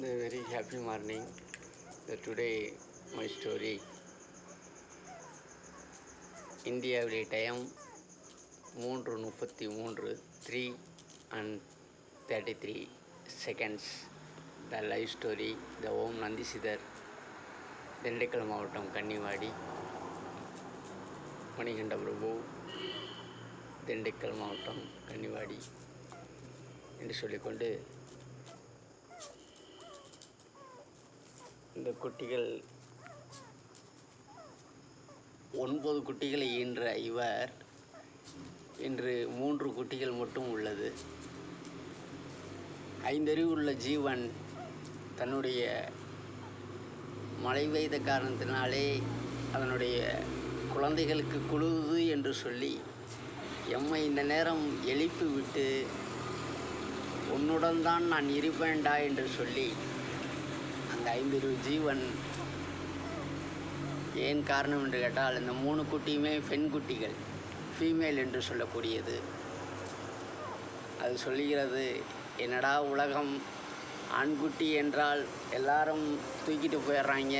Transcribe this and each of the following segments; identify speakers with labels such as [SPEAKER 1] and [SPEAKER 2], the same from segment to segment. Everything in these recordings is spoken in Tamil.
[SPEAKER 1] A very happy morning. Today my story. இந்தியாவிலே time 3:33 3:33 the live story the Om Nandhisithar, Dindigul மாவட்டம் கன்னிவாடி, மணிகண்ட பிரபு, திண்டுக்கல் மாவட்டம் கன்னிவாடி என்று சொல்லிக்கொண்டு இந்த குட்டிகள் 9 குட்டிகளை ஈன்ற இவர் இன்று 3 குட்டிகள் மட்டும் உள்ளது. 5 அறிவு உள்ள ஜீவன் தன்னுடைய மழை பெய்த காரணத்தினாலே அதனுடைய குழந்தைகளுக்கு குழுது என்று சொல்லி எம்மை இந்த நேரம் எழுப்பி விட்டு உன்னுடன் தான் நான் இருப்பேன்டா என்று சொல்லி அந்த 5 அறிவு ஜீவன், ஏன் காரணம் என்று கேட்டால் இந்த 3 குட்டியுமே பெண் குட்டிகள், ஃபீமேல் என்று சொல்லக்கூடியது. அது சொல்லுகிறது, என்னடா உலகம், ஆண்குட்டி என்றால் எல்லாரும் தூக்கிட்டு போயிடுறாங்க,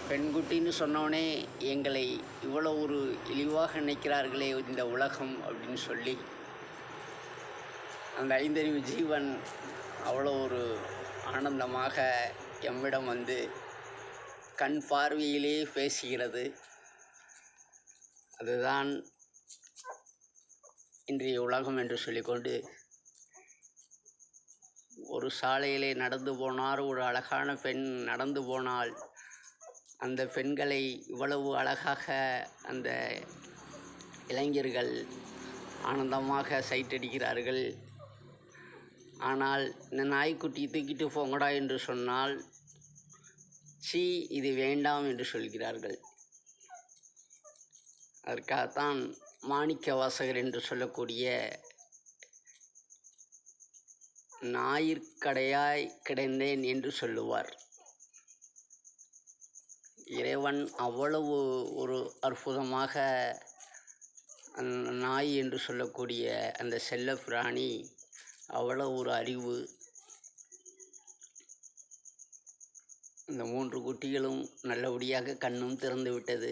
[SPEAKER 1] பெண்குட்டின்னு சொன்னோடனே எங்களை இவ்வளோ ஒரு இழிவாக நினைக்கிறார்களே இந்த உலகம் அப்படின்னு சொல்லி அந்த 5 அறிவு ஜீவன் அவ்வளோ ஒரு ஆனந்தமாக எம்மிடம் வந்து கண் பார்வையிலே பேசுகிறது. அதுதான் இன்றைய உலகம் என்று சொல்லிக்கொண்டு ஒரு சாலையிலே நடந்து போனார் ஒரு அழகான பெண் நடந்து போனால் அந்த பெண்களை இவ்வளவு அழகாக அந்த இளைஞர்கள் ஆனந்தமாக சைட்டடிக்கிறார்கள். ஆனால் இந்த நாய்க்குட்டி தூக்கிட்டு போங்கடா என்று சொன்னால் சீ, இது வேண்டாம் என்று சொல்கிறார்கள். அதற்காகத்தான் மாணிக்க வாசகர் என்று சொல்லக்கூடிய ஞாயிற்கடையாய் கிடந்தேன் என்று சொல்லுவார். இறைவன் அவ்வளவு ஒரு அற்புதமாக அந்த நாய் என்று சொல்லக்கூடிய அந்த செல்ல பிராணி அவ்வளவு ஒரு அறிவு. இந்த 3 குட்டிகளும் நல்லபடியாக கண்ணும் திறந்து விட்டது.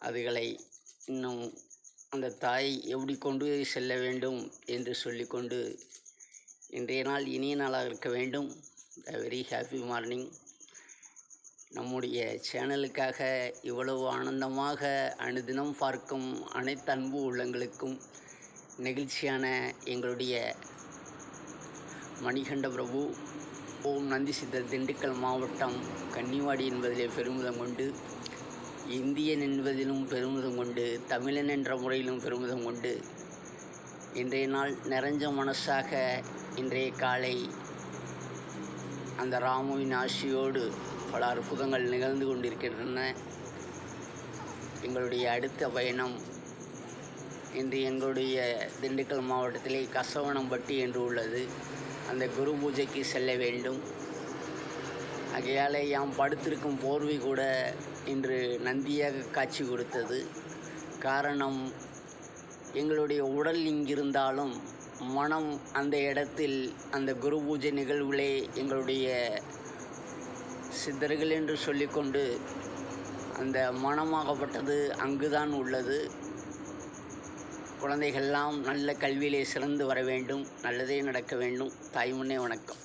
[SPEAKER 1] அதுகளை இன்னும் அந்த தாய் எப்படி கொண்டு செல்ல வேண்டும் என்று சொல்லிக்கொண்டு இன்றைய நாள் இனிய நாளாக இருக்க வேண்டும். Very happy morning. நம்முடைய சேனலுக்காக இவ்வளவு ஆனந்தமாக அனுதினம் பார்க்கும் அனைத்து அன்பு உள்ளங்களுக்கும் நெகிழ்ச்சியான எங்களுடைய மணிகண்ட பிரபு, ஓம் நந்திசிதர், திண்டுக்கல் மாவட்டம் கன்னிவாடி என்பதிலே பெருமிதம் கொண்டு, இந்தியன் என்பதிலும் பெருமிதம் கொண்டு, தமிழன் என்ற முறையிலும் பெருமிதம் கொண்டு இன்றைய நாள் நிறைஞ்ச மனசாக இன்றைய காலை அந்த ராமுவின் ஆசியோடு பல அற்புதங்கள் நிகழ்ந்து கொண்டிருக்கின்றன. எங்களுடைய அடுத்த பயணம் இன்று எங்களுடைய திண்டுக்கல் மாவட்டத்திலே கசவனம்பட்டி என்று உள்ளது. அந்த குரு பூஜைக்கு செல்ல வேண்டும். ஆகையால் யாம் படுத்திருக்கும் போர்வை கூட இன்று நந்தியாக காட்சி கொடுத்தது. காரணம், எங்களுடைய உடல் இங்கிருந்தாலும் மனம் அந்த இடத்தில் அந்த குரு பூஜை நிகழ்வுகளே எங்களுடைய சித்தர்கள் என்று சொல்லிக்கொண்டு அந்த மனமாகப்பட்டது அங்குதான் உள்ளது. குழந்தைகள்லாம் நல்ல கல்வியிலே சிறந்து வர வேண்டும், நல்லதே நடக்க வேண்டும். தாய்முன்னே வணக்கம்.